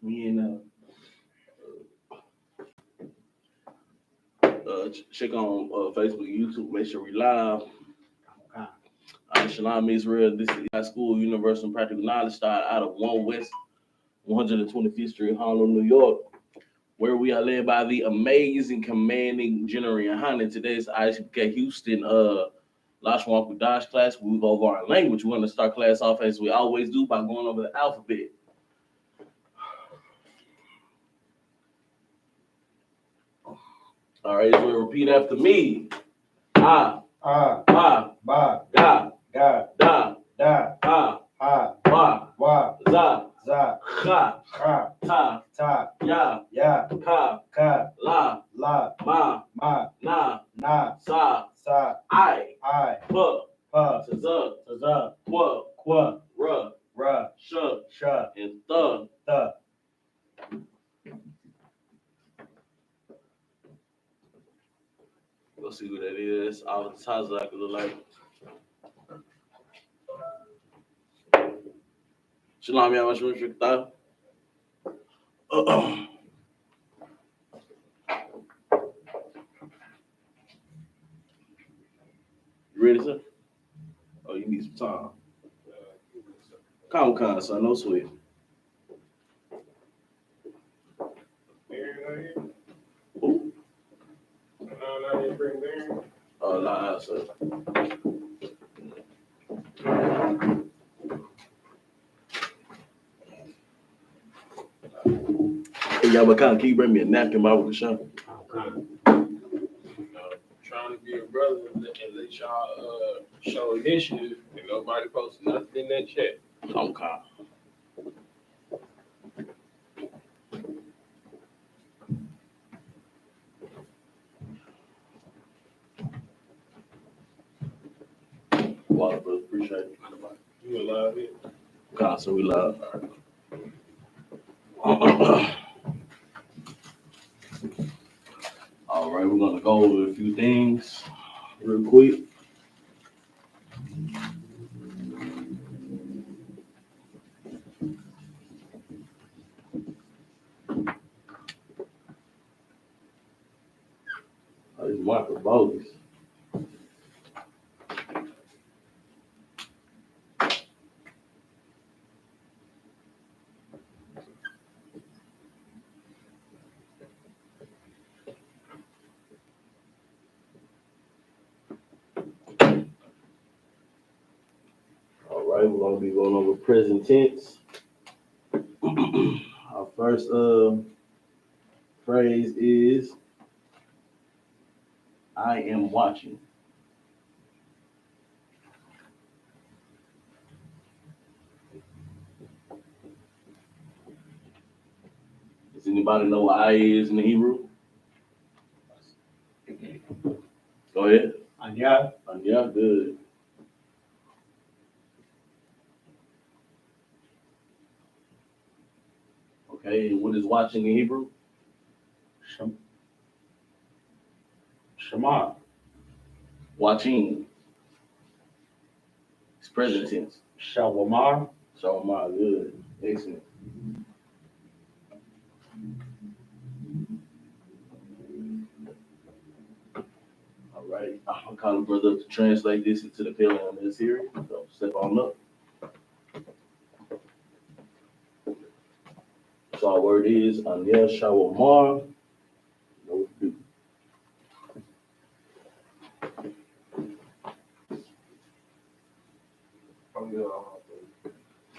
Me and check on Facebook, YouTube. Make sure we live. Shalom, Israel. This is high school, Universal and Practical Knowledge. Started out of 1 West 125th Street, Harlem, New York, where we are led by the amazing, commanding General YAHANNA. Today's I.S.U.P.K Houston Lashawan Qadash class. We go over our language. We're going to start class off as we always do by going over the alphabet. All right, Israel, repeat after me. Ba, ga, da, wa, za, cha, ta, ya, ka, la, ma, na, sa, I, p, za, kwa, ra, sh, and th. Go see who that is. All the times I could look like. Shalom, y'all. You ready, sir? Oh, you need some time. Calm, son. No sweat. Who? Oh, nah, sir. Hey, y'all, can you bring me a napkin by with the shop? Trying to be a brother and let y'all show initiative, and nobody posted nothing in that chat. I'm calm. Water, brother. Appreciate it. You alive here? God, so we love. All right, we're gonna go over a few things real quick. Oh, these marker bogus. All right, we're gonna be going over present tense. Our first phrase is I am watching. Does anybody know what I is in the Hebrew? Go ahead. Anya. Anya, good. Okay, and what is watching in Hebrew? Shema. Watching. It's present tense. Shawamar. Shawamar, good. Excellent. All right, I'm calling brother up to translate this into the Pale on this series. So step on up. So our word is Anya Shawamar. No do.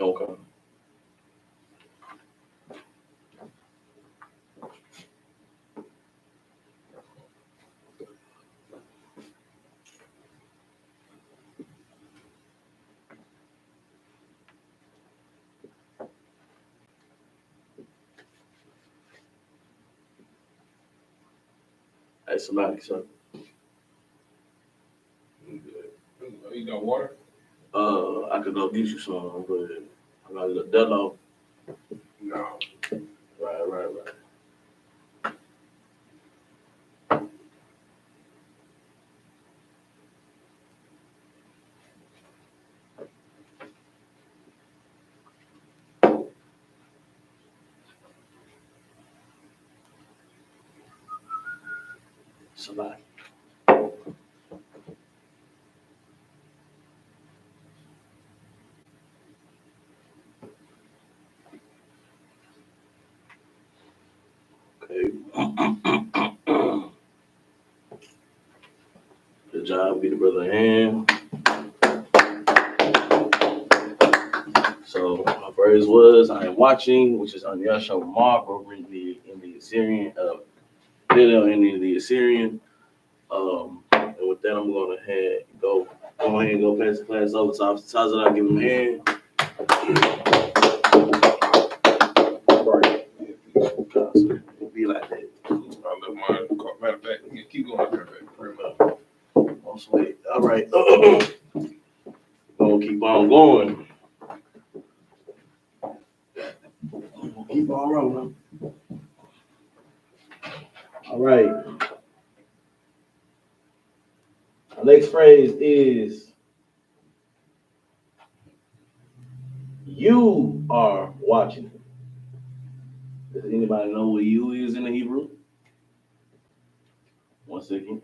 Okay. Hey, somebody, son. You got water? I could go get you some, but I got a little deadline. No. Right. Shabbat. Okay. Good job, be the brother hand. So my verse was I am watching, which is on YAHANNA over in the Assyrian video in the Assyrian. And with that I'm gonna go ahead and go pass the class over to Officer Tazza. I'll give him a hand. Right. Be like that. I left mine. Matter of fact, keep going. Matter of fact, Oh, sweet. All right. Gonna keep on going. Keep on rolling. All right. Our next phrase is you are watching. Does anybody know what you is in the Hebrew? 1 second.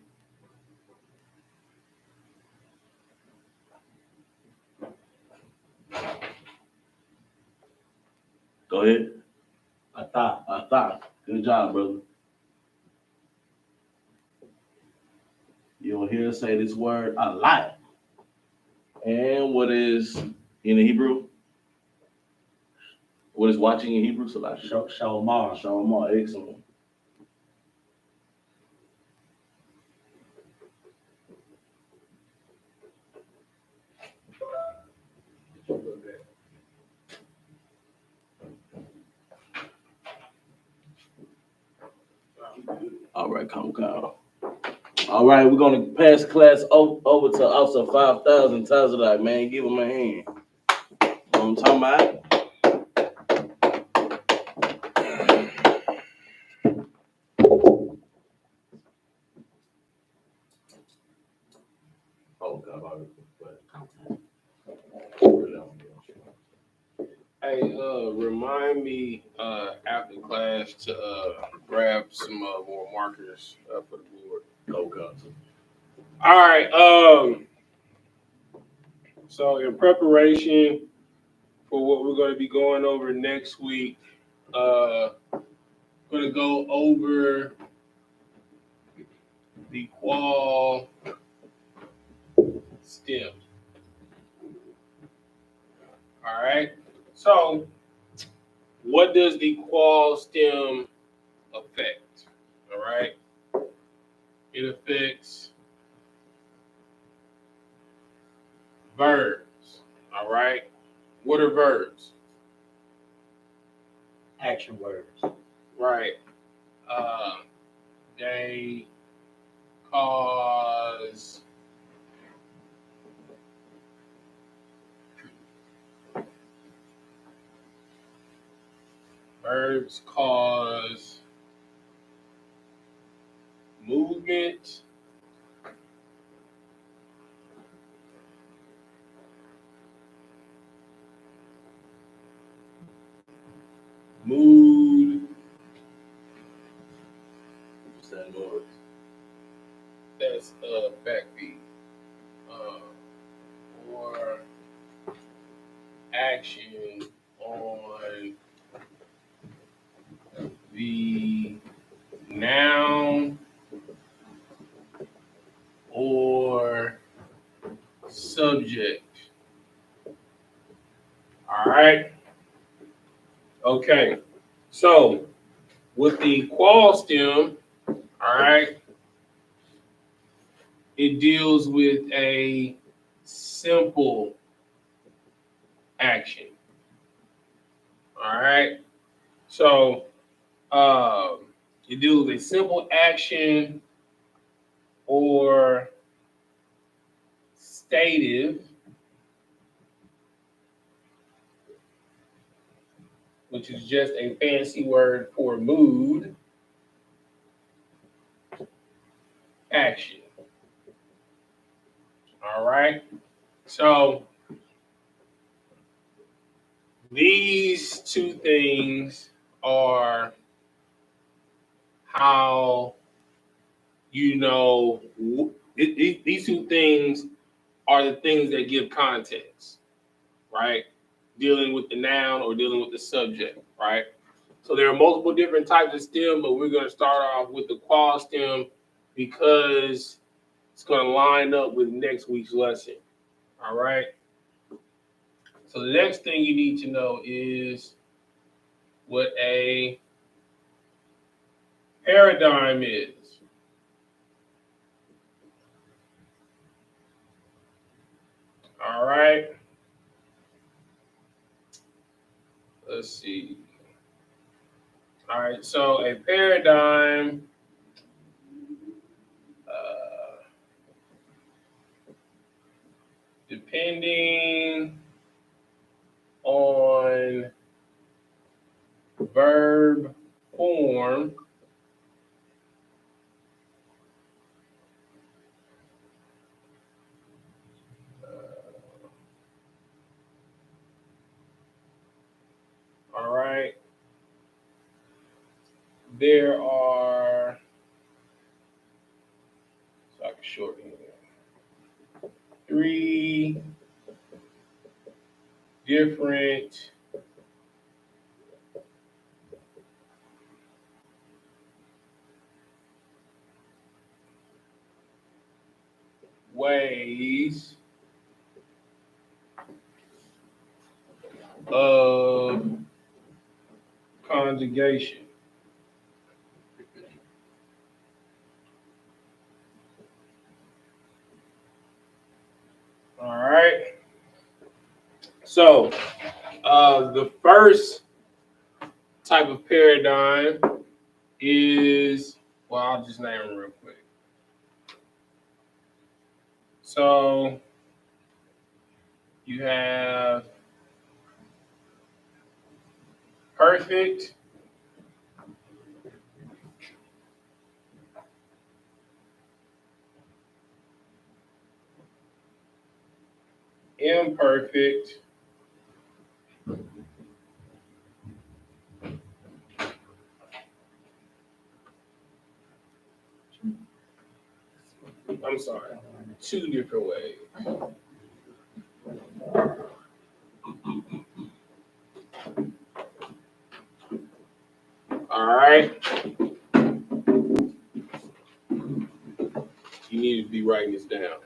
Go ahead. Ata. Good job, brother. You'll hear us say this word a lot. And what is in the Hebrew? What is watching in Hebrew? Shalom. Shalom. Excellent. All right, calm. All right, we're gonna pass class over to Officer 5,000 Tazalite, man. Give him a hand. You know what I'm talking about? Oh God, hey, remind me after class to grab some more markers for the board. oh God. All right. So in preparation for what we're going to be going over next week, going to go over the qual stem. All right. So what does the qual stem affect? All right. It affects verbs. All right. What are verbs? Action words. Right. They cause verbs cause movement, mood. What's that noise? That's backbeat. Or action on the noun or subject. All right. Okay. So with the qual stem, all right, it deals with a simple action. All right. So it deals with a simple action or stative, which is just a fancy word for mood, action. All right. So these two things are how you know, these two things are the things that give context, right? Dealing with the noun or dealing with the subject, right? So there are multiple different types of stem, but we're going to start off with the qual stem because it's going to line up with next week's lesson, all right? So the next thing you need to know is what a paradigm is. All right. Let's see. All right. So a paradigm, depending on verb form, all right. There are, so I can shorten it, 3 different ways of conjugation. All right. So the first type of paradigm is, well, I'll just name them real quick. So you have perfect, imperfect, I'm sorry, 2 different ways. All right. You need to be writing this down.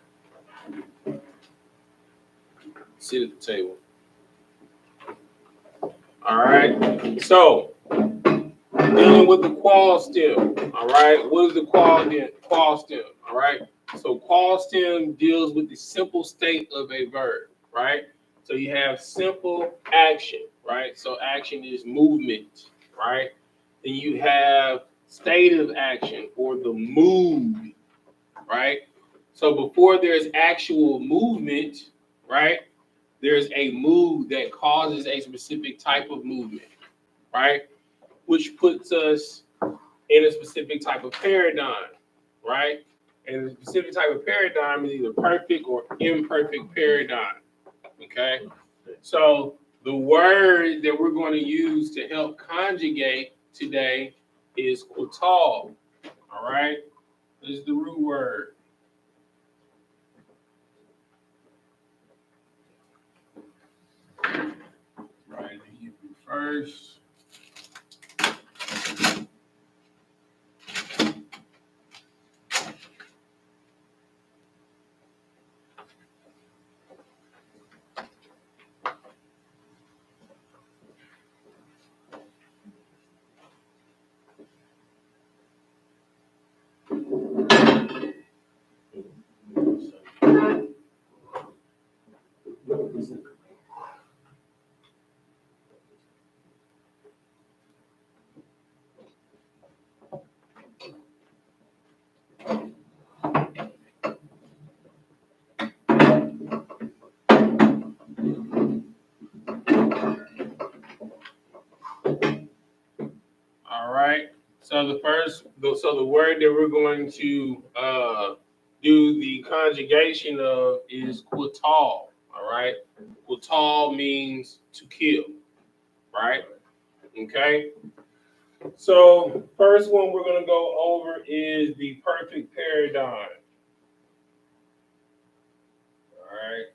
Sit at the table. All right. So dealing with the qual stem. All right. What is the qual stem? All right. So qual stem deals with the simple state of a verb. Right. So you have simple action. Right. So action is movement. Right. Then you have state of action or the mood. Right. So before there's actual movement, right, there's a mood that causes a specific type of movement, right, which puts us in a specific type of paradigm, right? And the specific type of paradigm is either perfect or imperfect paradigm, okay? So the word that we're going to use to help conjugate today is quatal, all right? This is the root word. Right, the Hebrew first. All right. So the word that we're going to do the conjugation of is quatal. All right. Quatal means to kill. Right. Okay. So first one we're gonna go over is the perfect paradigm. All right.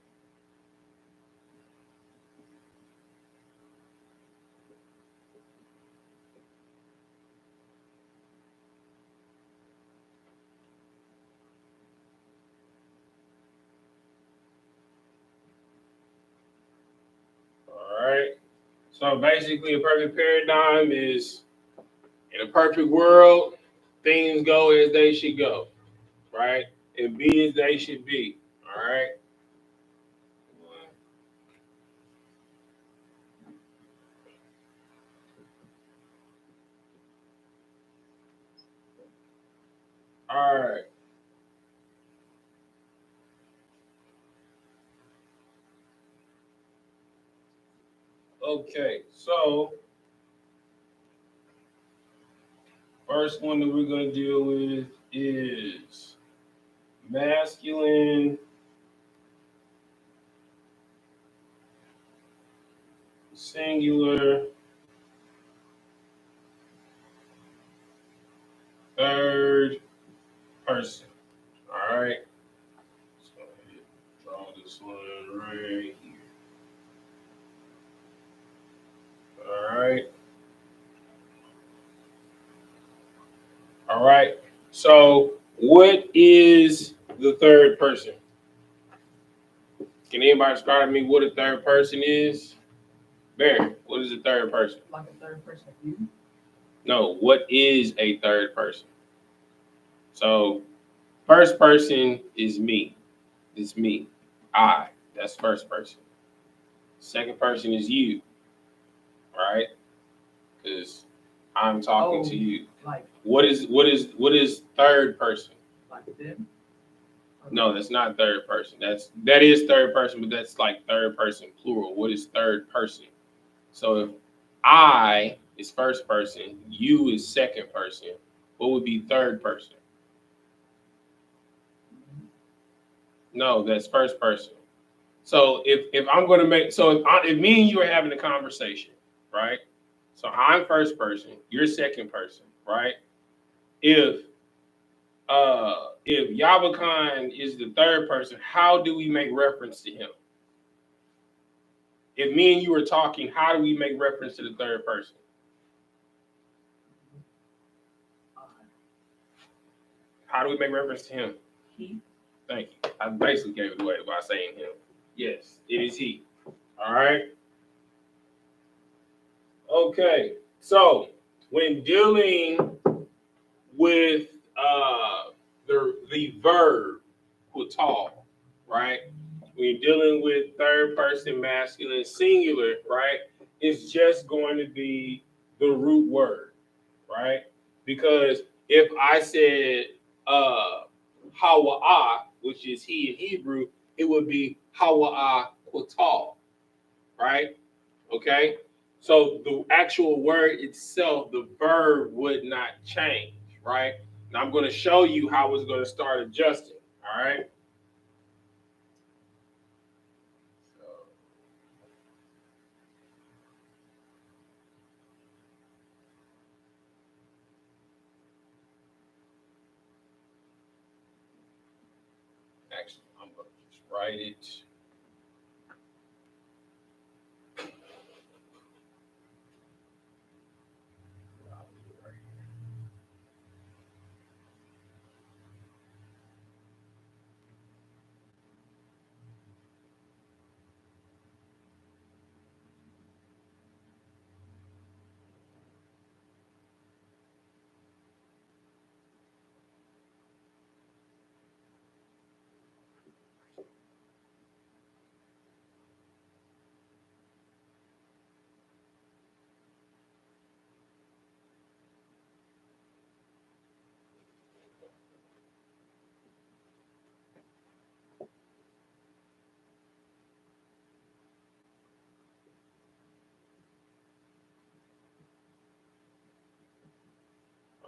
All right. So basically, a perfect paradigm is in a perfect world, things go as they should go, right? And be as they should be. All right. All right. Okay. So first one that we're gonna deal with is masculine singular third person. All right. So draw this one right here. All right. All right. So what is the third person? Can anybody describe to me what a third person is? Barry, what is a third person? Like a third person view? No, what is a third person? So first person is me. It's me. I. That's first person. Second person is you, right? Because I'm talking to you. Like What is third person? like them? No, that's not third person. That is third person, but that's like third person plural. What is third person? So if I is first person, you is second person, what would be third person? No, that's first person. So if I'm going to make if me and you are having a conversation, right? So I'm first person, you're second person, right? If Yabakan is the third person, how do we make reference to him? If me and you are talking, how do we make reference to the third person? How do we make reference to him? He. Thank you. I basically gave it away by saying him. Yes, it is he. All right. Okay. So when dealing with the verb quatal, right? When you're dealing with third person masculine singular, right? It's just going to be the root word, right? Because if I said Hawa'ah, which is he in Hebrew, it would be Hawa'ah Quatal, right? Okay? So the actual word itself, the verb would not change, right? Now I'm going to show you how it's going to start adjusting, all right? So, actually, I'm going to just write it.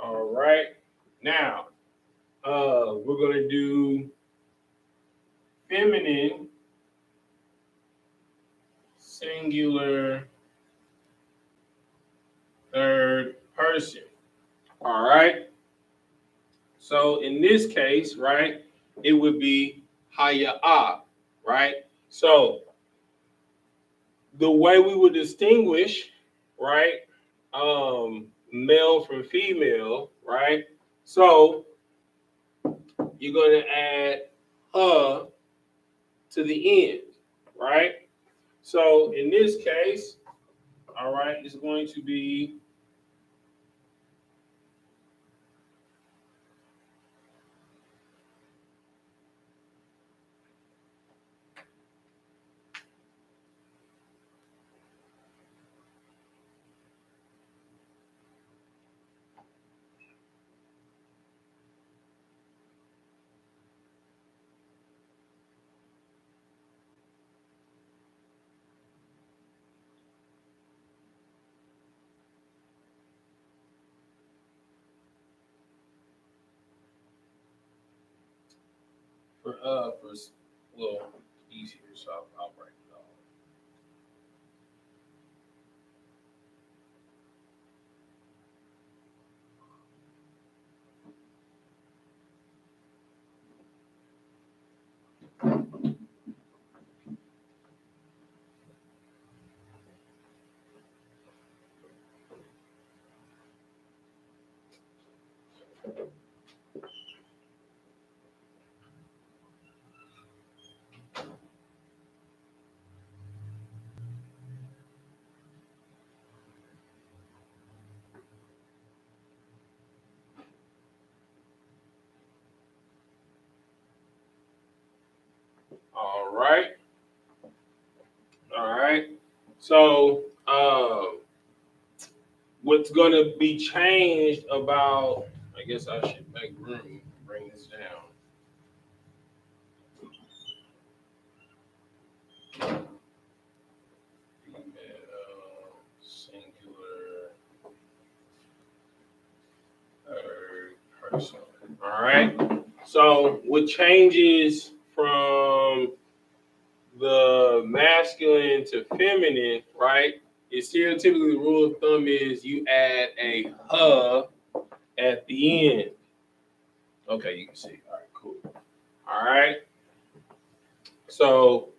All right. Now, we're going to do feminine singular third person. All right. So in this case, right, it would be Haya'ah, right? So the way we would distinguish, right, male from female, right? So you're going to add to the end, right? So in this case, all right, it's going to be for a little easier, so I'll break it off. All right. All right. So what's going to be changed about, I guess I should make room, bring this down. Singular third person. All right. So what changes from the masculine to feminine, right? Is stereotypically the rule of thumb is you add a at the end. Okay, you can see. All right, cool. All right. So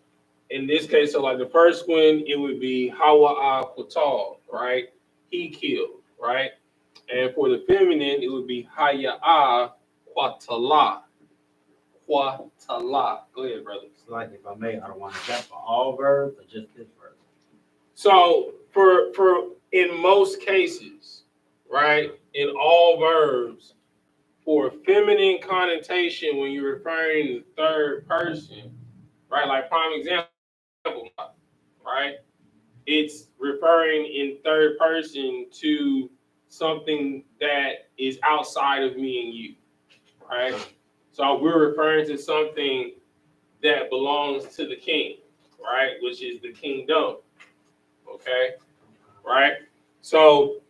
in this case, so like the first one, it would be Hawa'a Qatal, right? He killed, right? And for the feminine, it would be Haya'a Qatala. Qatala. Go ahead, brother. So like if I may, I don't want to that for all verbs or just this verb. So for in most cases, right, in all verbs, for feminine connotation, when you're referring to third person, right, like prime example, right, it's referring in third person to something that is outside of me and you, right? So we're referring to something that belongs to the king, right, which is the kingdom, okay, right? So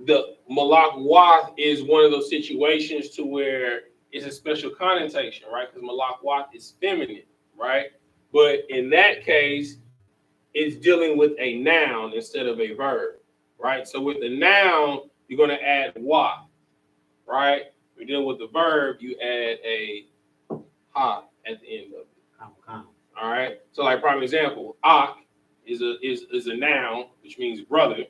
the Malak Wath is one of those situations to where it's a special connotation, right? Because Malak Wath is feminine, right? But in that case, it's dealing with a noun instead of a verb, right? So with the noun, you're going to add Wath, right? We're dealing with the verb, you add a ha at the end of it. All right. So like prime example, Ak is a noun, which means brother,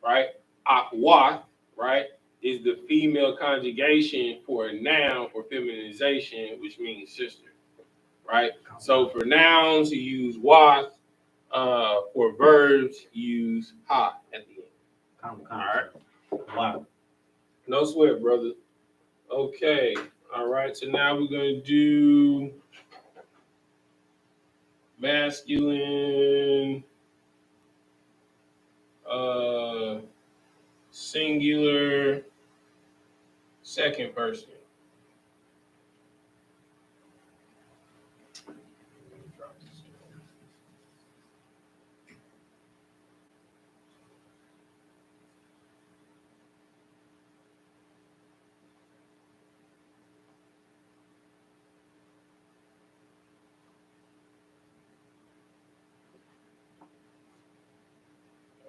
right? Akwat, right, is the female conjugation for a noun for feminization, which means sister, right? So for nouns, you use wat. For verbs, you use ha at the end. All right. Wow. No sweat, brother. Okay. All right. So now we're going to do masculine, singular, second person.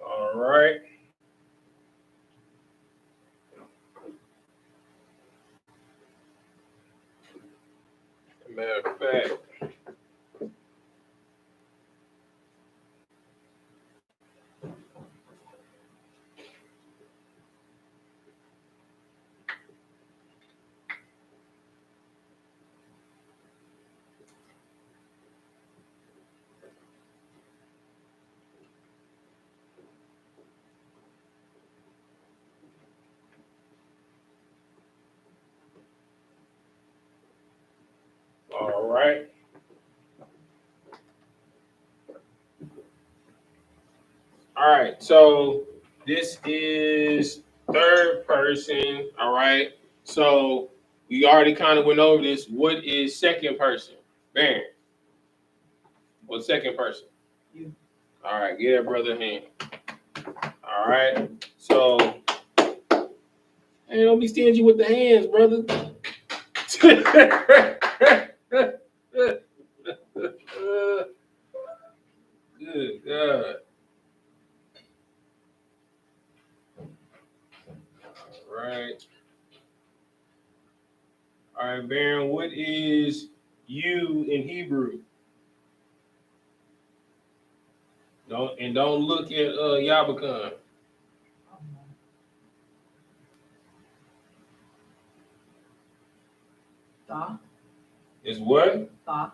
All right. right. All right. So this is third person. All right. So we already kind of went over this. What is second person? Baron. What's second person? You. All right. Get that brother a hand. All right. So, hey, don't be stingy with the hands, brother. Good God. All right. All right, Baron, what is you in Hebrew? Don't look at Yabakan. Tha. Is what? Tha.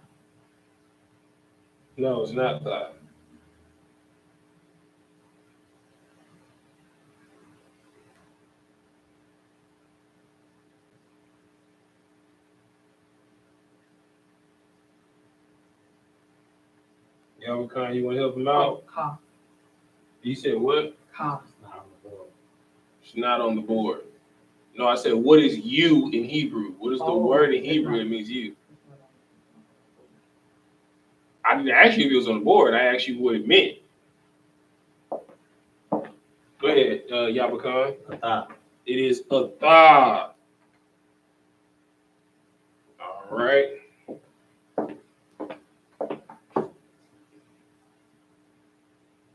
No, it's not that. Yabakan, you want to help him out? Ka. You said what? Ka. It's not on the board. No, I said, what is you in Hebrew? What is the word in Hebrew that means you? I didn't ask you if it was on the board. I asked you what it meant. Go ahead, Yabakan. It is Atha. All right.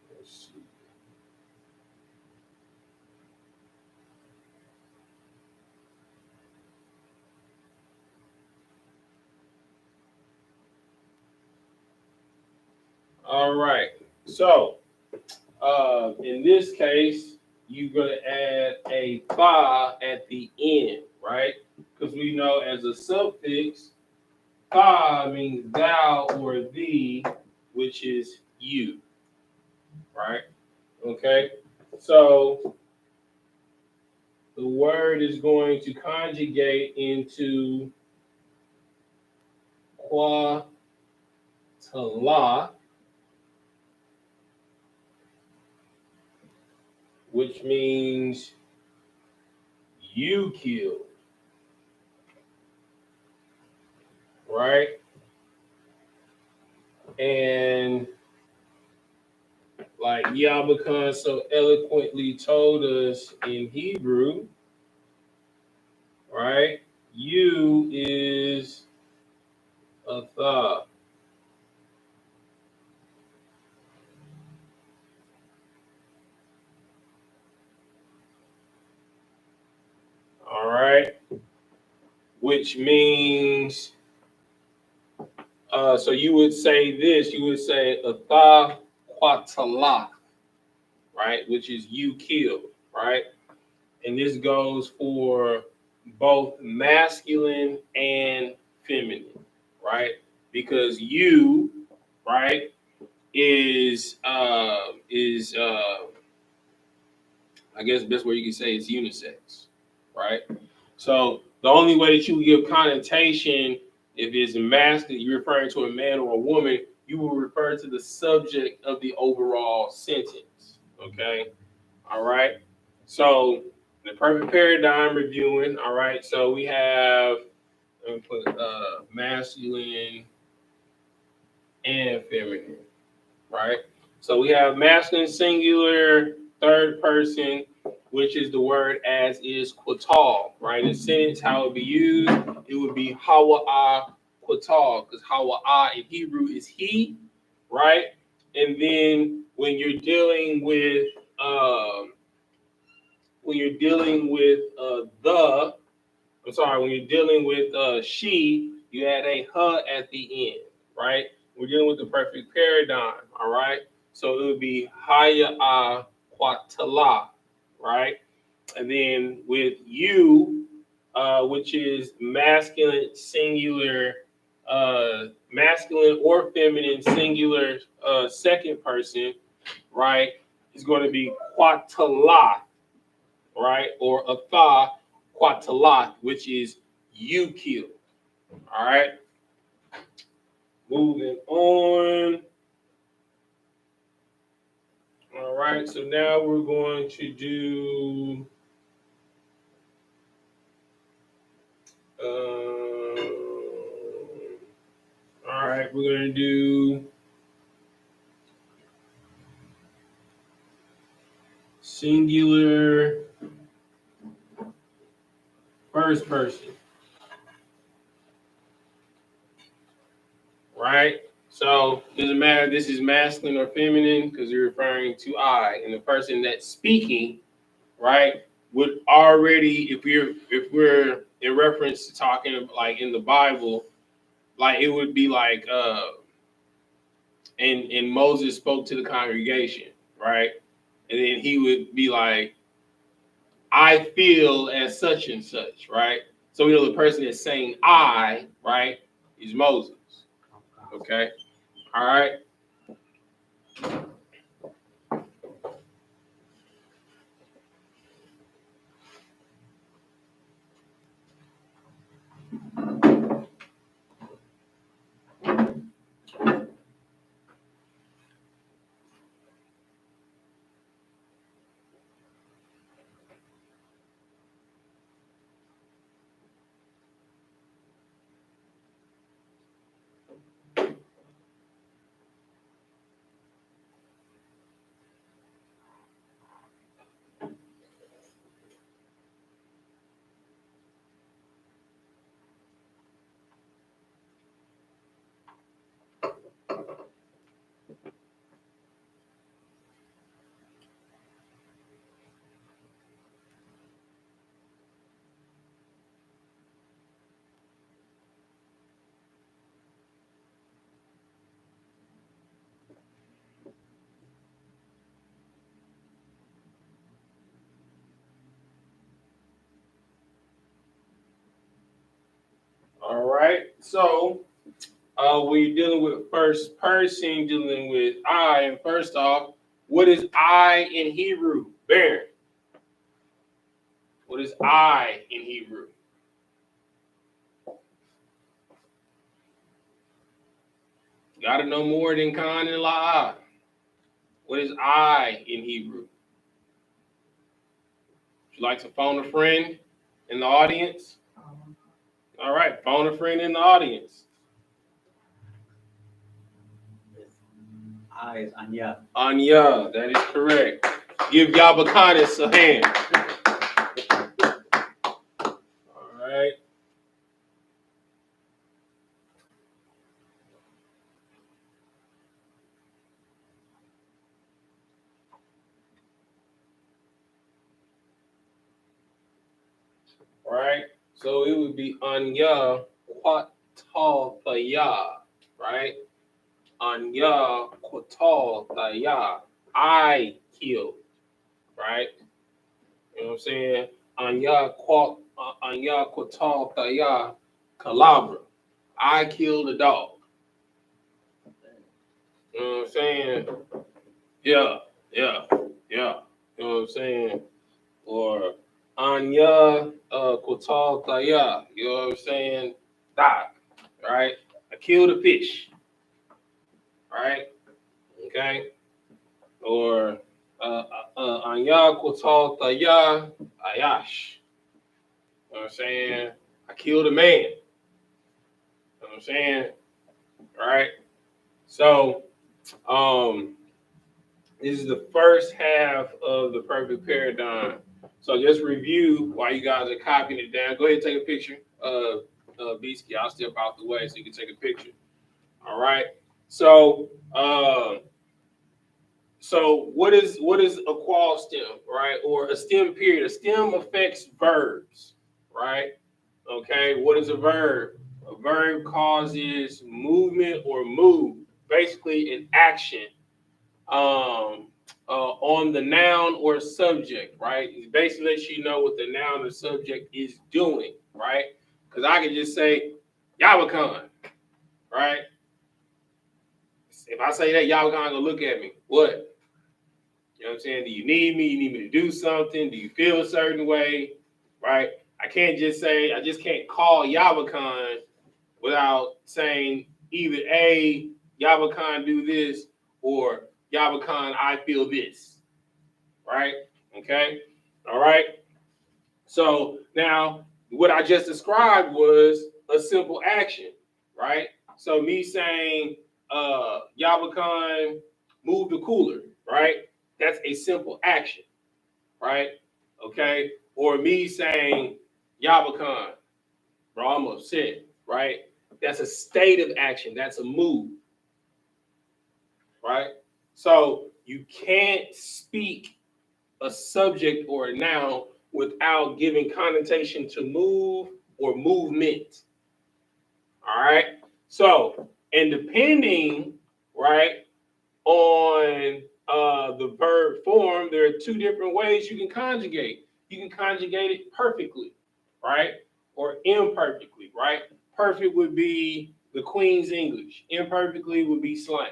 Let's see. All right. So, in this case, you're going to add a tha at the end, right? Because we know as a suffix, tha means thou or thee, which is you, right? Okay. So the word is going to conjugate into qua tala, which means you killed, right? And like Yabakan so eloquently told us in Hebrew, right? You is a tha. All right, which means so you would say this, you would say atha quatala, right? Which is you killed, right? And this goes for both masculine and feminine, right? Because you, right, is I guess the best way you can say is unisex, right? So the only way that you would give connotation if it's masculine, you're referring to a man or a woman, you will refer to the subject of the overall sentence. Okay. All right. So the perfect paradigm reviewing. All right. So we have, let me put masculine and feminine. Right. So we have masculine singular, third person, which is the word as is quatal, right? In a sentence, how it would be used, it would be hawa'a quatal, because hawa'a in Hebrew is he, right? And then when you're dealing with when you're dealing with when you're dealing with she, you add a huh at the end, right? We're dealing with the perfect paradigm, all right? So it would be haya'a quatala, right? And then with you, which is masculine singular, masculine or feminine singular second person, right? Is going to be quatala, right? Or atha quatalat, which is you killed. All right. moving on. All right, so now we're going to do all right, we're going to do singular first person. Right? So doesn't matter if this is masculine or feminine because you're referring to I, and the person that's speaking, right, would already, if we're in reference to talking like in the Bible, like it would be like and Moses spoke to the congregation, right? And then he would be like, I feel as such and such, right? So we know the person that's saying I, right, is Moses. Okay. All right. All right. So when you're dealing with first person, dealing with I, and first off, what is I in Hebrew? Baron. What is I in Hebrew? Gotta know more than Khan and La. What is I in Hebrew? Would you like to phone a friend in the audience? All right, phone a friend in the audience. I is Anya. Anya, that is correct. Give Yabakonis a hand. All right. All right. So it would be Anya Kwatalthaya, right? Anya Kwatalthaya. I killed, right? You know what I'm saying? Anya Kwatalthaya Calabra. I killed a dog. You know what I'm saying? Yeah. You know what I'm saying? Or Anya Kwatalthaya. You know what I'm saying? Die. Right? I killed a fish. Right? Okay? Or Anya Kwatalthaya Ayash. You know what I'm saying? I killed a man. You know what I'm saying? Right? So, this is the first half of the perfect paradigm. So just review while you guys are copying it down. Go ahead and take a picture. Beasky, I'll step out the way so you can take a picture. All right. So, what is a qual stem, right? Or a stem period? A stem affects verbs, right? Okay. What is a verb? A verb causes movement or move, basically an action on the noun or subject, right? It basically lets you know what the noun or subject is doing, right? Because I can just say Yabakan, right? If I say that, Yabakan gonna look at me. What? You know what I'm saying? Do you need me? You need me to do something? Do you feel a certain way? Right? I can't just say, I just can't call Yabakan without saying either A, Yahawahan do this, or Yahawahan, I feel this. Right? Okay? All right? So now what I just described was a simple action, right? So me saying, Yahawahan, move the cooler, right? That's a simple action, right? Okay? Or me saying, Yahawahan, bro, I'm upset, right? That's a state of action. That's a move, right? So you can't speak a subject or a noun without giving connotation to move or movement. All right. So, and depending, right, on the verb form, there are two different ways you can conjugate. You can conjugate it perfectly, right, or imperfectly, right? Perfect would be the Queen's English. Imperfectly would be slang.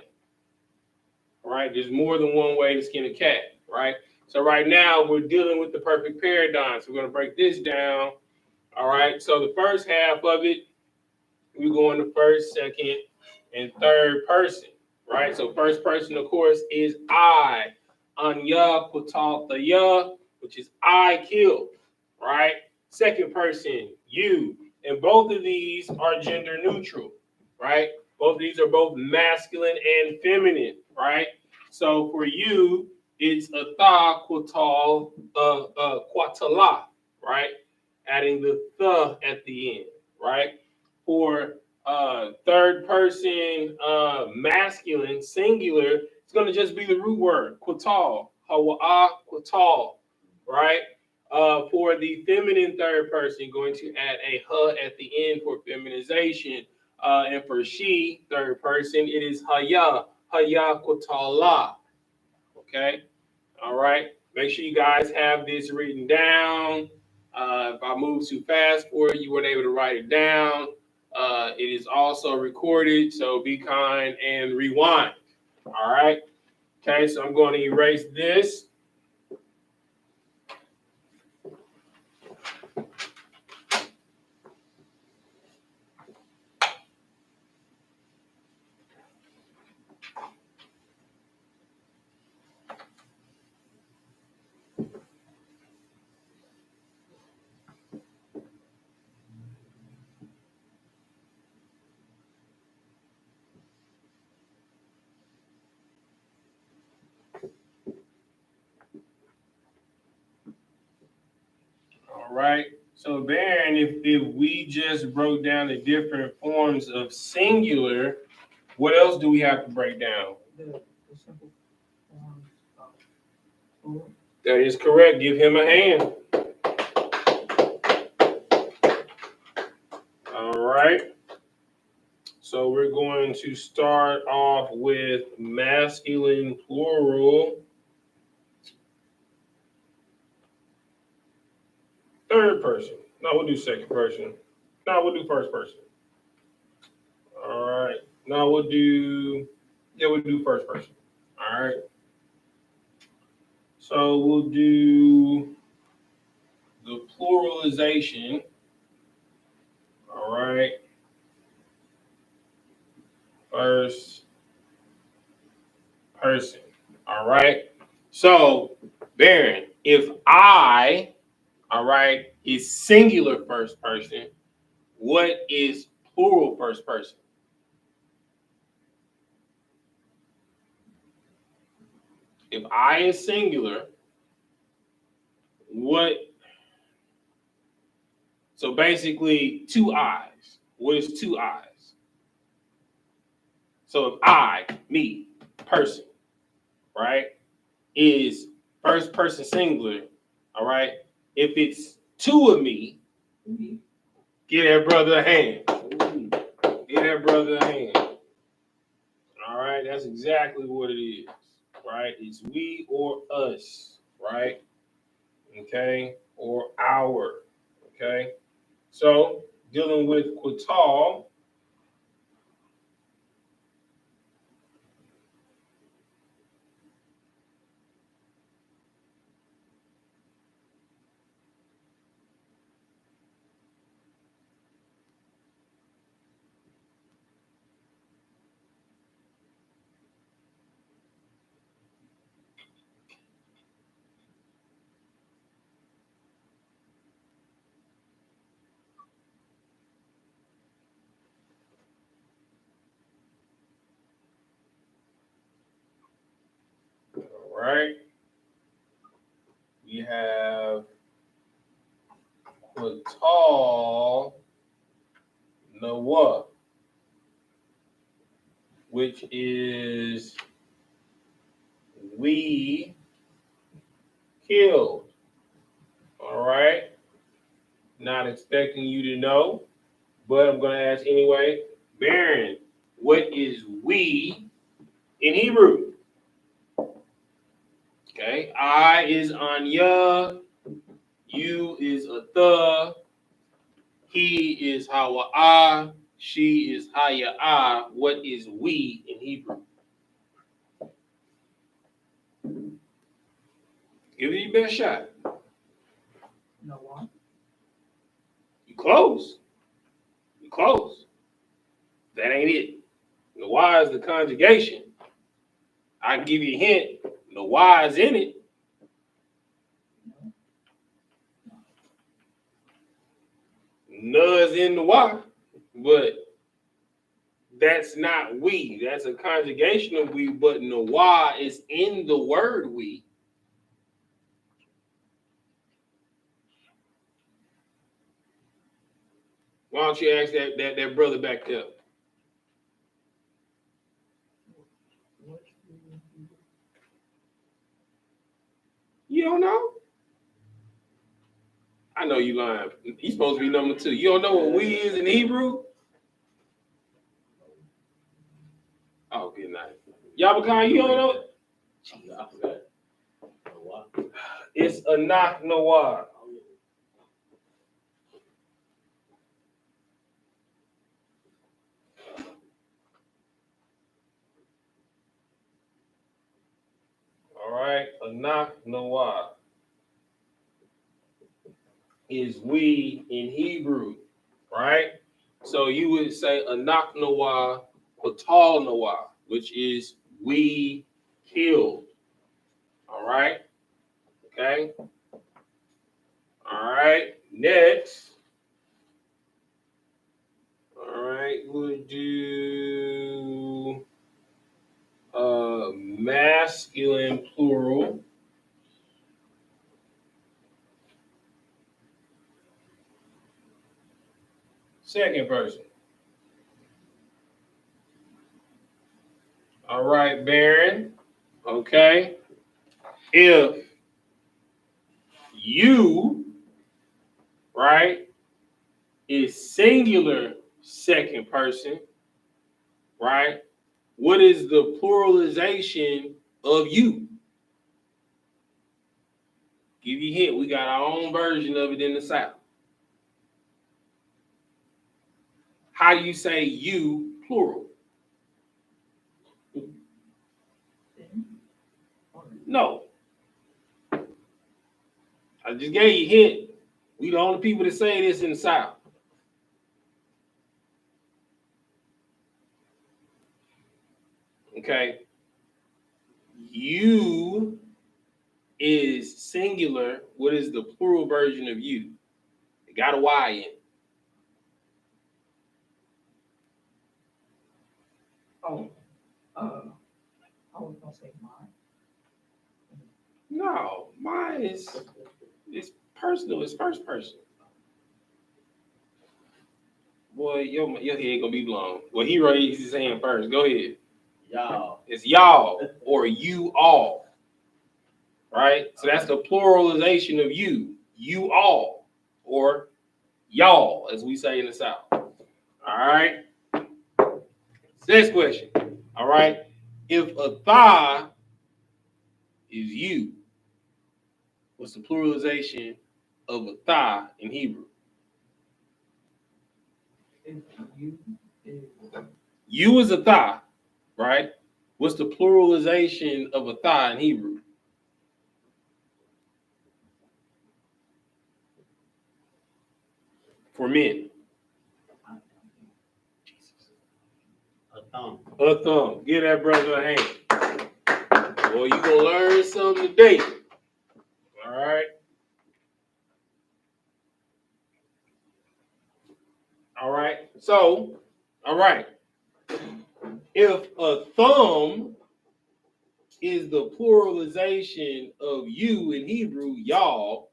Right? There's more than one way to skin a cat, right? So right now we're dealing with the perfect paradigm. So we're going to break this down. All right. So the first half of it, we're going to first, second, and third person, right? So first person, of course, is I. Anya Kutalthaya, which is I killed, right? Second person, you. And both of these are gender neutral, right? Both of these are both masculine and feminine, right? So for you, it's a tha kwatal kwatala, right? Adding the at the end, right? For third person masculine singular, it's going to just be the root word kwatal, hawa'a kwatal, right? For the feminine third person, you're going to add a ha at the end for feminization. And for she, third person, it is haya kwatala. Okay? All right? Make sure you guys have this written down. If I move too fast for you, you weren't able to write it down. It is also recorded, so be kind and rewind. All right? Okay, so I'm going to erase this. All right. So, Baron, if we just broke down the different forms of singular, what else do we have to break down? The simple forms of plural. That is correct. Give him a hand. All right. So we're going to start off with masculine plural. Third person. No, we'll do second person. No, we'll do first person. All right. No, we'll do first person. All right. So we'll do the pluralization. All right. First person. All right. So, Baron, if I, all right, is singular first person, what is plural first person? If I is singular, what? So basically, two eyes. What is two eyes? So if I, me, person, right, is first person singular, all right, if it's two of me, give that brother a hand. Give that brother a hand. All right, that's exactly what it is, right? It's we or us, right? Okay, or our, okay? So, dealing with Quital, right. We have Qatal Nawa, which is we killed. All right. Not expecting you to know, but I'm going to ask anyway. Baron, what is we in Hebrew? Okay. I is Anya. You is Atha. He is Hawa'a. She is Haya'a. What is we in Hebrew? Give it your best shot. No one. You close. You close. That ain't it. The Y is the conjugation. I can give you a hint. The Y is in it. Nuz in the Y, but that's not we. That's a conjugation of we, but the Y is in the word we. Why don't you ask that brother back there? You don't know? I know you lying. He's supposed to be number 2. You don't know what we is in Hebrew? Oh, good night. Yabakar, you don't know it? I forgot. It's a knock noir. All right, a knock noir is we in Hebrew, right? So you would say a knock noir, patal noir, which is we killed. All right, okay. All right, next. All right, we'll do masculine plural. Second person. All right, Baron. Okay. If you, right, is singular second person, right? What is the pluralization of you? Give you a hint. We got our own version of it in the South. How do you say you plural? No. I just gave you a hint. We the only people that say this in the South. Okay. You is singular. What is the plural version of you? It got a Y in it. Oh, I was gonna say mine. No, mine is it's personal. It's first person. Boy, your head gonna be blown. Well, he raised his hand first. Go ahead. Y'all. It's y'all or you all. Right? So that's the pluralization of you. You all. Or y'all, as we say in the South. All right. Next question. All right. If a thigh is you, what's the pluralization of a thigh in Hebrew? If you is You is a thigh, right? What's the pluralization of a thigh in Hebrew? For men. A thumb. A thumb. Give that brother a hand. Well, you gonna learn something today. All right. All right. So, all right. If a thumb is the pluralization of you in Hebrew, y'all,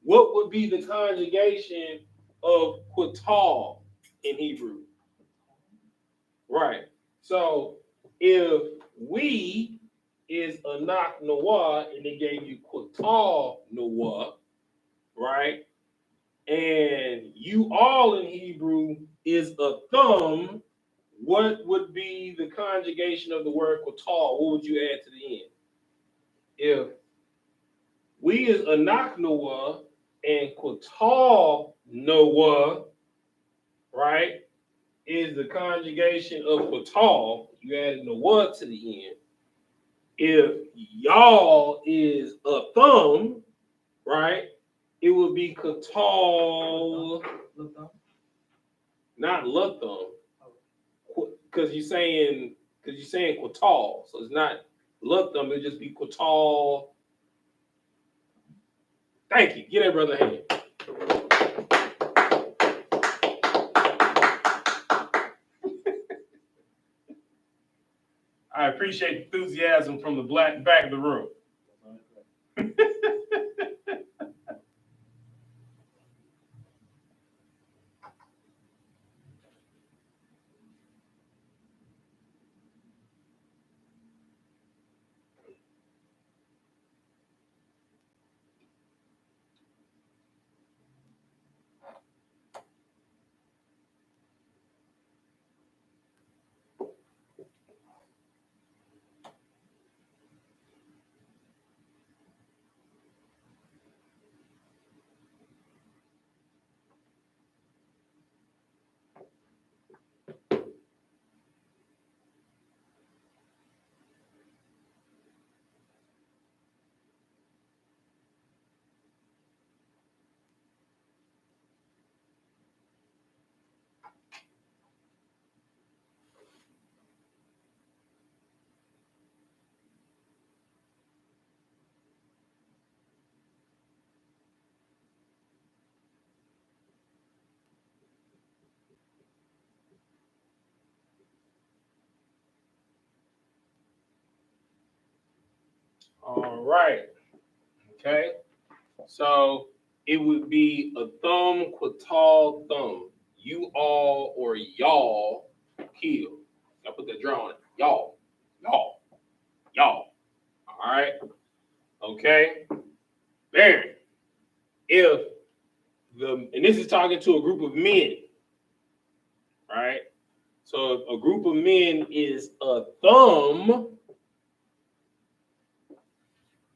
what would be the conjugation of qatal in Hebrew? Right. So if we is anak noah and they gave you qatal noah, right? And you all in Hebrew is a thumb, what would be the conjugation of the word qatal? What would you add to the end? If we is anak noah and qatal noah, right, is the conjugation of qatal, you added noah to the end. If y'all is a thumb, right, it would be qatal, not luthum, because you're saying qatal, so it's not luthum, it'd just be qatal. Thank you. Get that brother a hand. I appreciate the enthusiasm from the back of the room. All right. Okay. So it would be a thumb, qatal, thumb. You all or y'all kill. I put that draw on it. Y'all. Y'all. Y'all. All right. Okay. Baron. If and this is talking to a group of men, right? So if a group of men is a thumb,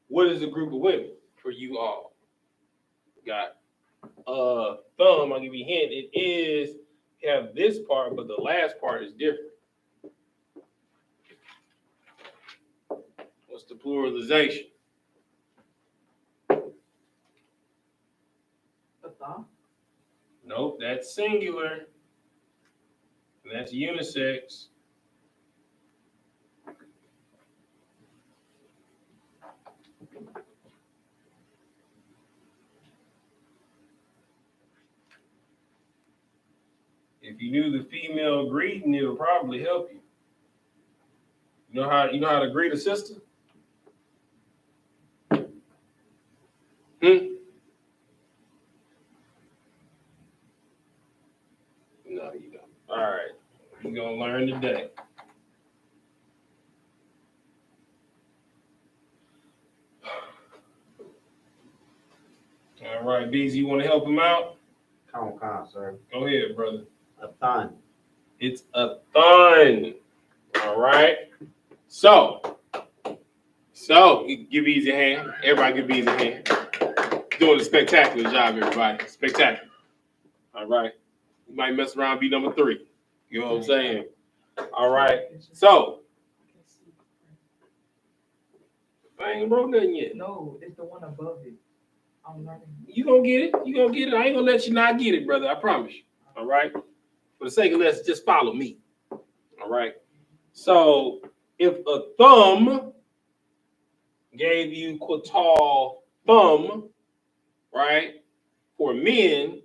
what is a group of women for you all? Got thumb, I'll give you a hint. It is have this part, but the last part is different. What's the pluralization? Nope, that's singular. And that's unisex. If you knew the female greeting, it would probably help you. You know how to greet a sister? No, you don't. All right. You're gonna learn today. All right, Beezy, you want to help him out? Come on, sir. Go ahead, brother. A thon. It's a thon. All right. So give Beezy a hand. Everybody give Beezy a hand. Doing a spectacular job, everybody. Spectacular. All right. You might mess around, be number 3. You know what I'm saying? All right. So I ain't wrote nothing yet. No, it's the one above it. I'm learning. You gonna get it. You gonna get it. I ain't gonna let you not get it, brother. I promise you. All right. For the sake of this, just follow me. All right. So if a thumb gave you qatal thumb, right, for men,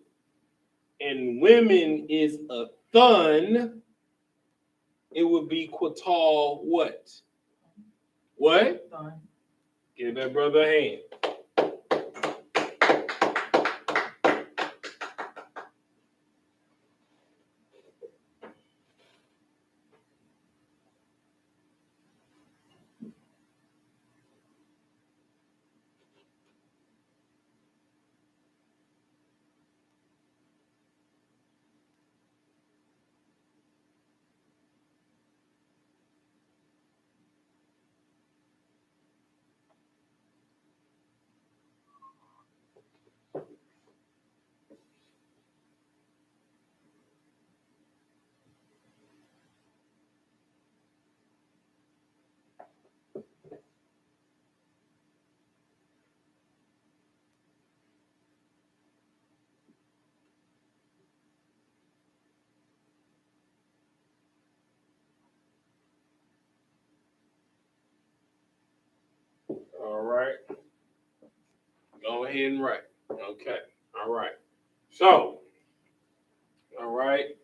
and women is a thun, it would be qatal what? What? Son. Give that brother a hand. All right. Go ahead and write. Okay. All right. So, all right.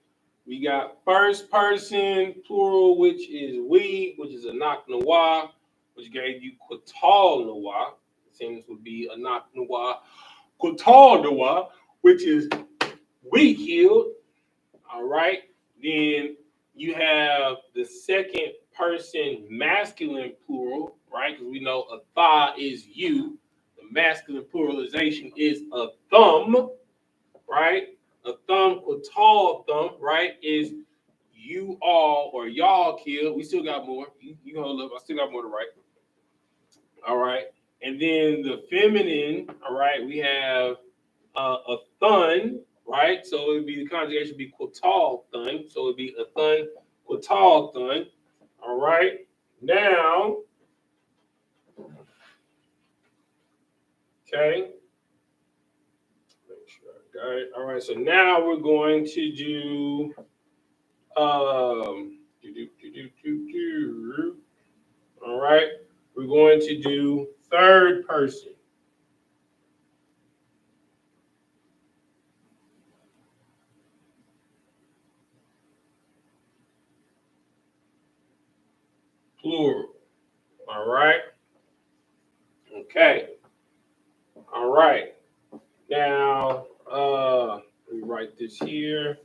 We got first person plural, which is we, which is anak nawa, which gave you qatal nawa. Seems would be anak nawa, qatal nawa, which is we killed. All right. Then you have the second person masculine plural, right? Because we know a thigh is you. The masculine pluralization is a thumb, right? A thumb, a tall thumb, right? Is you all or y'all killed. We still got more. You hold up. I still got more to write. All right. And then the feminine, all right, we have a thun, right? So it would be the conjugation would be quatal thun. So it would be a thun, quatal thun. All right. Now, okay. Make sure I got it. All right. So now we're going to do all right. We're going to do third person. Plural. All right. Okay. All right. Now, let me write this here.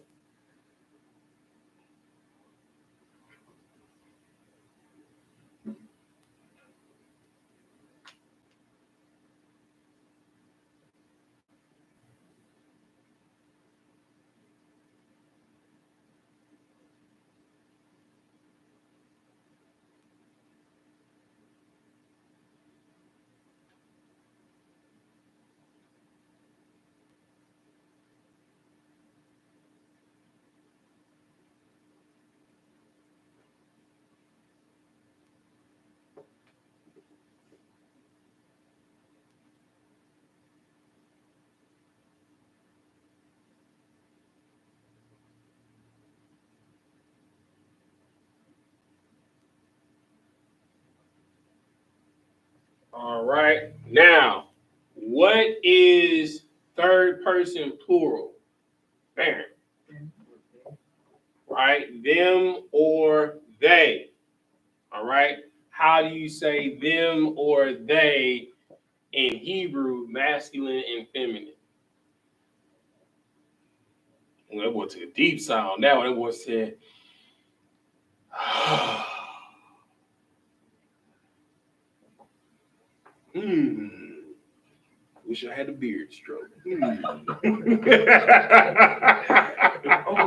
All right. Now, what is third person plural? Bam. Right? Them or they. All right. How do you say them or they in Hebrew, masculine and feminine? Well, that boy took a deep sigh on that one. That boy said, wish I had a beard stroke. I'm gonna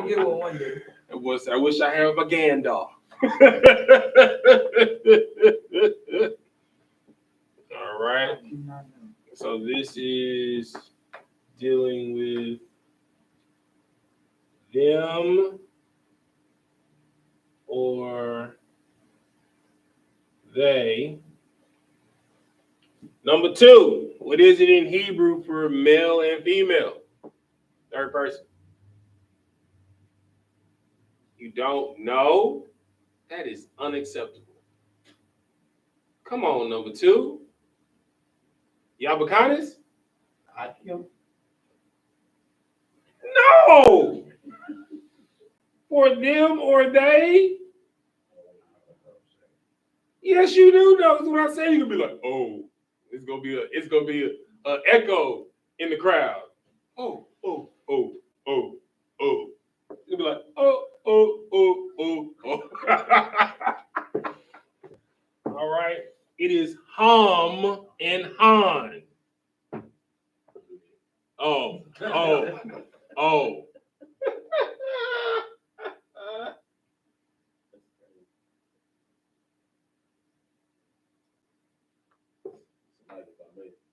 get one day. I wish I had a Gandalf. All right. So this is dealing with them or they. Number two, what is it in Hebrew for male and female? Third person. You don't know? That is unacceptable. Come on, number two. Yabukanis? No! For them or they? Yes, you do know. That's what I say. You can be like, oh, it's gonna be a echo in the crowd. Oh, oh, oh, oh, oh. You'll be like, oh, oh, oh, oh, oh. All right. It is Ham and Han. Oh, oh, oh.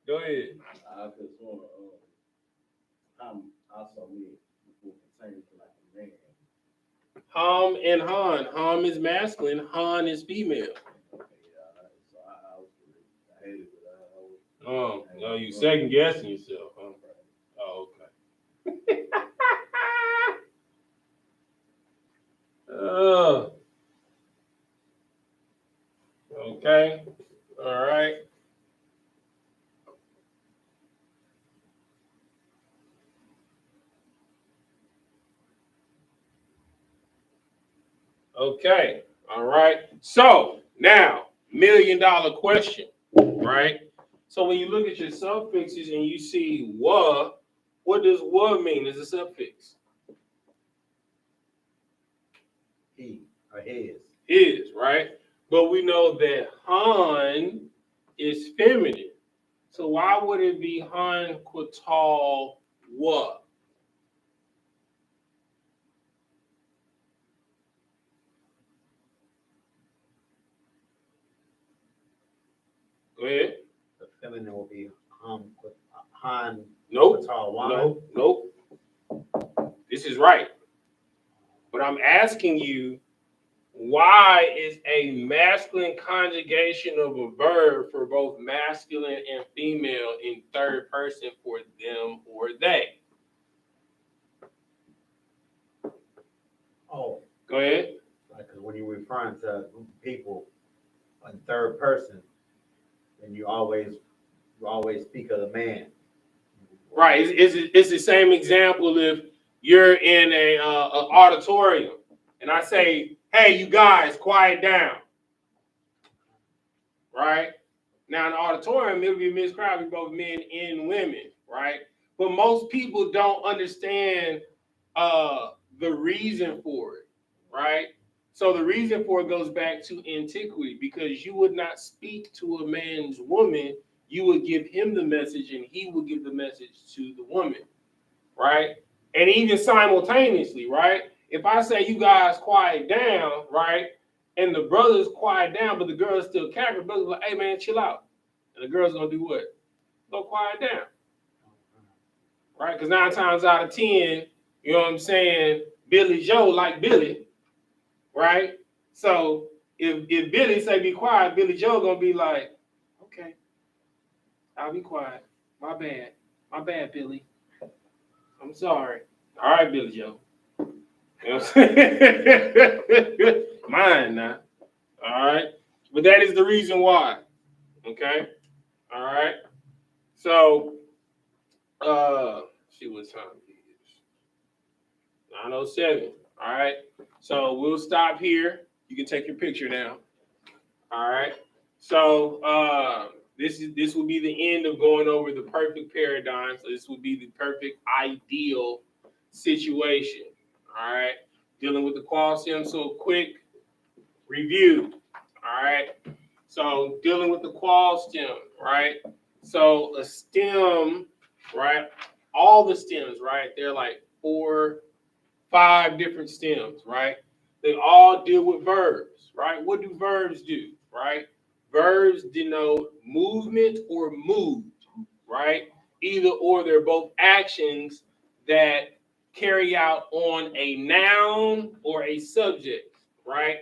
Go ahead. I could swear, I'm also me before pertaining to like a man. Ham and Han. Ham is masculine. Han is female. Okay, yeah, so I hated it, but Oh, no, you second guessing yourself, huh? Oh, okay. Okay. All right. Okay. All right. So now, $1,000,000 question, right? So when you look at your suffixes and you see "wa," what does "wa" mean as a suffix? He or his. Is, right? But we know that Han is feminine. So why would it be Han Qatal Wa? Go ahead. The feminine will be Han. Nope. Tall woman. Nope. This is right. But I'm asking you, why is a masculine conjugation of a verb for both masculine and female in third person for them or they? Oh, Go ahead. because when you're referring to people in third person, then you always speak of the man. Right. It's the same example if you're in a auditorium and I say, hey, you guys, quiet down. Right? Now, in the auditorium, it'll be a mixed crowd, be both men and women. Right? But most people don't understand the reason for it. Right? So the reason for it goes back to antiquity, because you would not speak to a man's woman. You would give him the message and he would give the message to the woman, right? And even simultaneously, right? If I say you guys quiet down, right? And the brothers quiet down, but the girls still cackle, the brothers like, hey man, chill out. And the girls gonna do what? Go quiet down. Right? Because 9 times out of 10, you know what I'm saying, Billy Joe like Billy, right? So if Billy say be quiet, Billy Joe gonna be like, okay, I'll be quiet. My bad. My bad, Billy. I'm sorry. All right, Billy Joe. You know what I'm saying? Mine now. All right. But that is the reason why. Okay. All right. So, see what time it is. 9:07. All right. So we'll stop here. You can take your picture now. All right. So, this will be the end of going over the perfect paradigm. So this will be the perfect ideal situation. All right, dealing with the qual stem. So quick review. All right, so dealing with the qual stem. Right, so a stem. Right, all the stems. Right, they're like 4, 5 different stems. Right, they all deal with verbs. Right, what do verbs do? Right. Verbs denote movement or mood, right? Either or, they're both actions that carry out on a noun or a subject, right?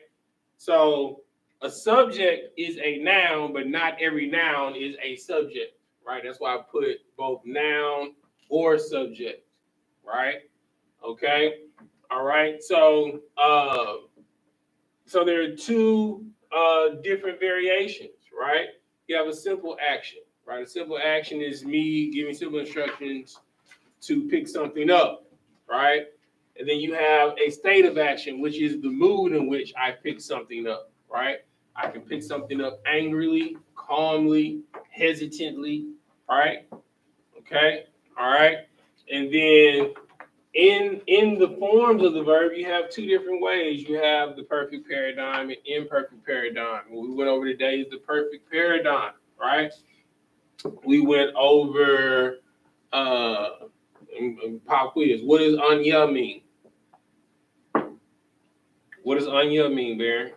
So a subject is a noun, but not every noun is a subject, right? That's why I put both noun or subject, right? Okay. All right. So there are 2 different variations, right? You have a simple action, right? A simple action is me giving simple instructions to pick something up, right? And then you have a state of action, which is the mood in which I pick something up, right? I can pick something up angrily, calmly, hesitantly, all right? Okay, all right? And then in the forms of the verb, you have two different ways. You have the perfect paradigm and imperfect paradigm. What we went over today is the perfect paradigm, right? We went over pop quiz. What does Anya mean? What does Anya mean, Baron?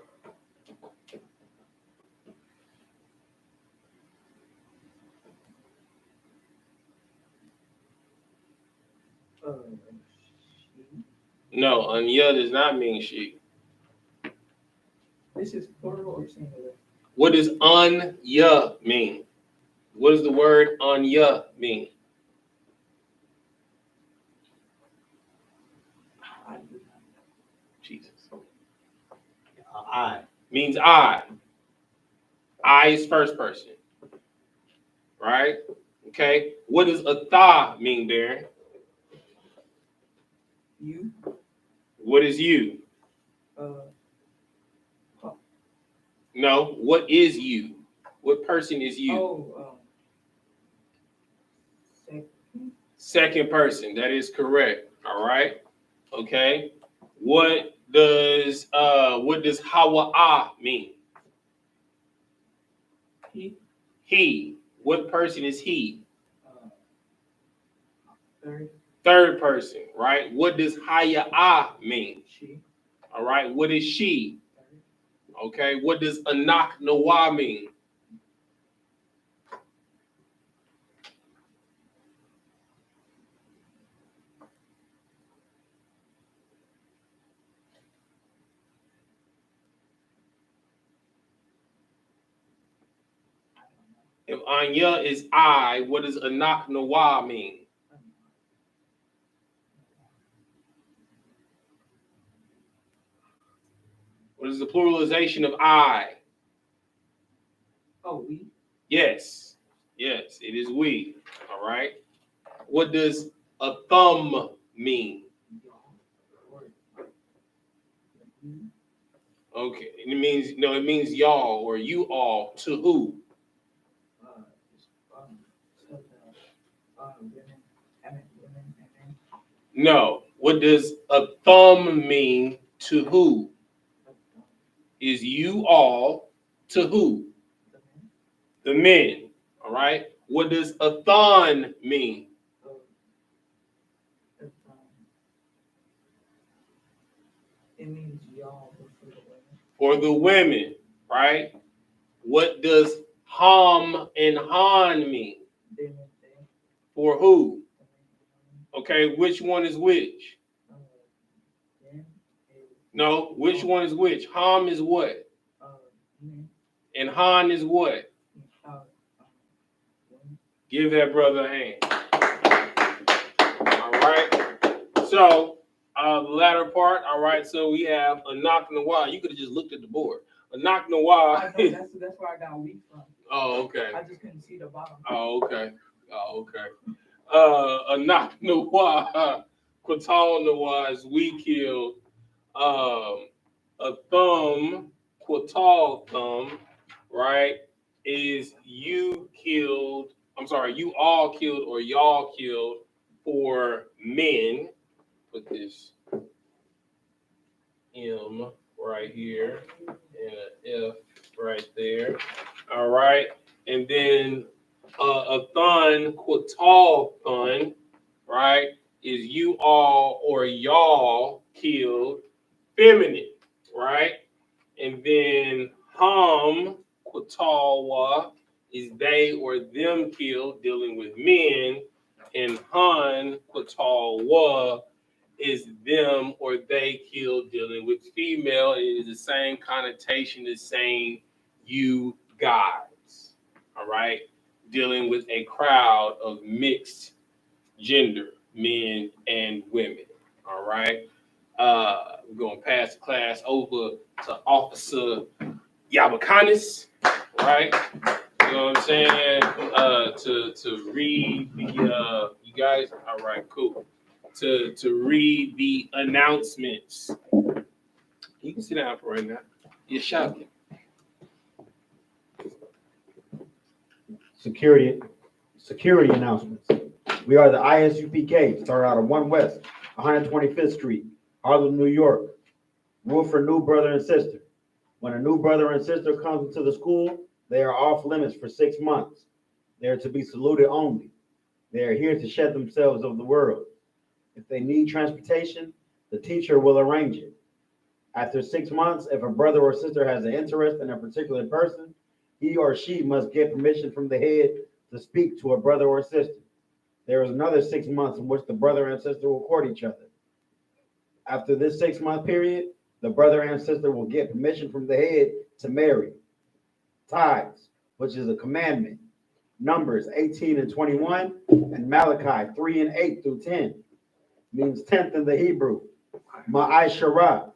No, Anya does not mean she. This is plural or singular? What does Anya mean? What does the word Anya mean? I do not. Jesus. I. Means I. I is first person. Right? Okay. What does Atha mean, Darren? You. What is you? No. What is you? What person is you? Oh, Second person. That is correct. All right. Okay. What does Hawa'a mean? He. He. What person is he? Third. Third person, right? What does Haya'a mean? She. All right. What is she? Okay. What does Anak Nawa mean? If Anya is I, what does Anak Nawa mean? What is the pluralization of I? Oh, we. Yes. Yes, it is we. All right. What does a thumb mean? Okay. It means y'all or you all. To who? No. What does a thumb mean to who? Is you all to who? The men. All right. What does a thon mean? It means y'all For the women, right? What does ham and han mean? For who? Okay, which one is which? No, which one is which? Ham is what? And han is what? Give that brother a hand. All right. So, the latter part, all right, so we have Anak Nawa. You could have just looked at the board. Anak Nawa. That's where I got weak from. Oh, okay. I just couldn't see the bottom. Oh, okay. Anak Nawa, Qatal Nawa is we killed. A thumb, Qatal thumb, right, is you killed. I'm sorry, you all killed or y'all killed for men. Put this M right here and an F right there. All right. And then a thun, Qatal thun, right, is you all or y'all killed feminine, right? And then hum, Qatalwa, is they or them killed dealing with men. And hun, Qatalwa, is them or they killed dealing with female. It is the same connotation as saying you guys, all right? Dealing with a crowd of mixed gender, men and women, all right? We're going to pass the class over to Officer Yabacanis, right? You know what I'm saying? To read the, you guys, all right, cool. To read the announcements. You can sit down for right now. You're shouting. Security announcements. We are the I.S.U.P.K, start out of 1 West, 125th Street, Harlem, New York. Rule for new brother and sister. When a new brother and sister comes into the school, they are off limits for 6 months. They are to be saluted only. They are here to shed themselves of the world. If they need transportation, the teacher will arrange it. After 6 months, if a brother or sister has an interest in a particular person, he or she must get permission from the head to speak to a brother or sister. There is another 6 months in which the brother and sister will court each other. After this 6-month period, the brother and sister will get permission from the head to marry. Tithes, which is a commandment. Numbers 18 and 21, and Malachi 3 and 8 through 10. Means 10th in the Hebrew. Ma'ashara,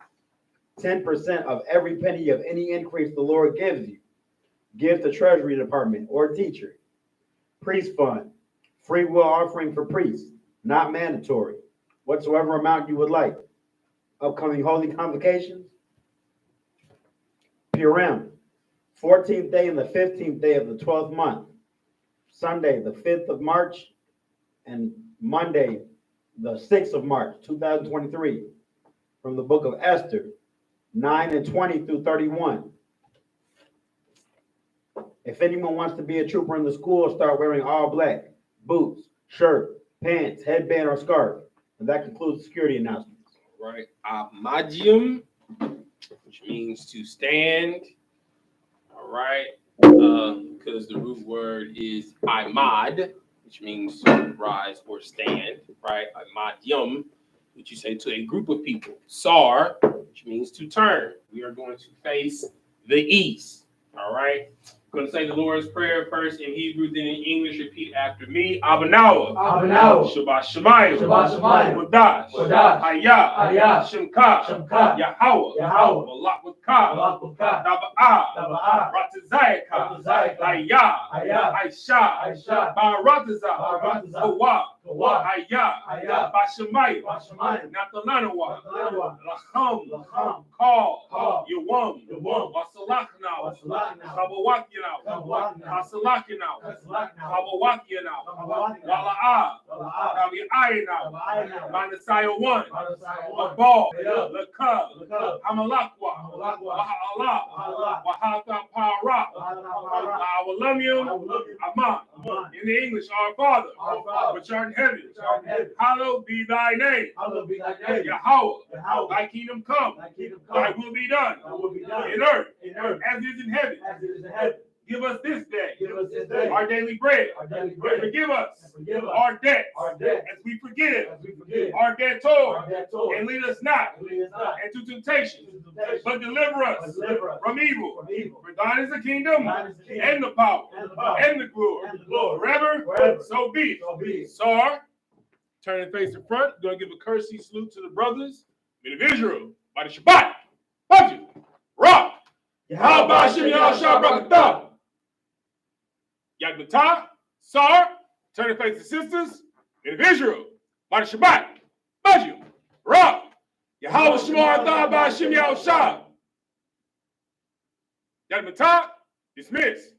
10% of every penny of any increase the Lord gives you. Give to Treasury Department or teacher. Priest fund, free will offering for priests, not mandatory. Whatsoever amount you would like. Upcoming holy convocations. Purim, 14th day and the 15th day of the 12th month. Sunday, the 5th of March, and Monday, the 6th of March, 2023. From the book of Esther, 9 and 20 through 31. If anyone wants to be a trooper in the school, start wearing all black, boots, shirt, pants, headband, or scarf. And that concludes security announcements. Right. Amagium, which means to stand. All right. Because the root word is imad, which means to rise or stand. Right. Imadium, which you say to a group of people. Sar, which means to turn. We are going to face the east. All right. I'm going to say the Lord's Prayer first in Hebrew, then in English. Repeat after me. Abanawa. Abanawa. Shabbat Shemayim. Shabbat Shemayim. Qadash. Qadash. Hayah. Shemka. Shemka. Yahweh. Yahweh. BLACKWATCH. BLACKWATCH. Daba'ah. Ratazayaka. Ratazayaka. Hayah. Hayah. I.S.U.P.K. Barataza. Kawah. Hayah. Bashemayim. Bashemayim. Natalanawa. Natalanawa. Lacham. Call. Yawam. Yawam. Wasalachnaw. Wasalachnaw. Kabawakyanaw. Kabawakyanaw. Hasalakinaw. Hasalakinaw. Kabawakyanaw. Kabawakyanaw. Wala'ah. Wala'ah. Kabi'ayinaw. Kabi'ayinaw. Manasaya 1. Manasaya 1. Labal. Labal. Lakab. Lakab. Hamalakwa. Hamalakwa. Waha'allah. Waha'allah. Wahata Para. Waha'allah. Awalamium. Aman. Aman. In the English, our Father, Our Father, which art in heaven, which art in heaven, hallowed be thy name. hallowed be thy name. Yahweh, Yahweh, thy kingdom come, thy kingdom thy come, will be done thy will be done in earth in earth as it is in heaven. as it is in heaven. Give us this day Give us this day our daily bread. our daily And bread. forgive us And forgive us our debts our debt as we forgive as we forgive our debtors. our debtors. And lead us not And lead us not into temptation, into temptation, but deliver us but deliver us from evil. from evil. For thine is the kingdom Thine is the kingdom and the power and the power and the glory and the glory forever. forever. So be it. So be it. Sar, turn and face the front. Gonna give a courtesy salute to the brothers. Men of Israel, by the Shabbat, Hajj, Rock, How about Shimmy Al Shah Brakatah? Yagmatah, Sar, turn and face the sisters. Men of Israel, by the Shabbat, Hajj, Rock, Yahweh Shemar Tha by Shimmy Al Shah. Yagmatah, dismiss.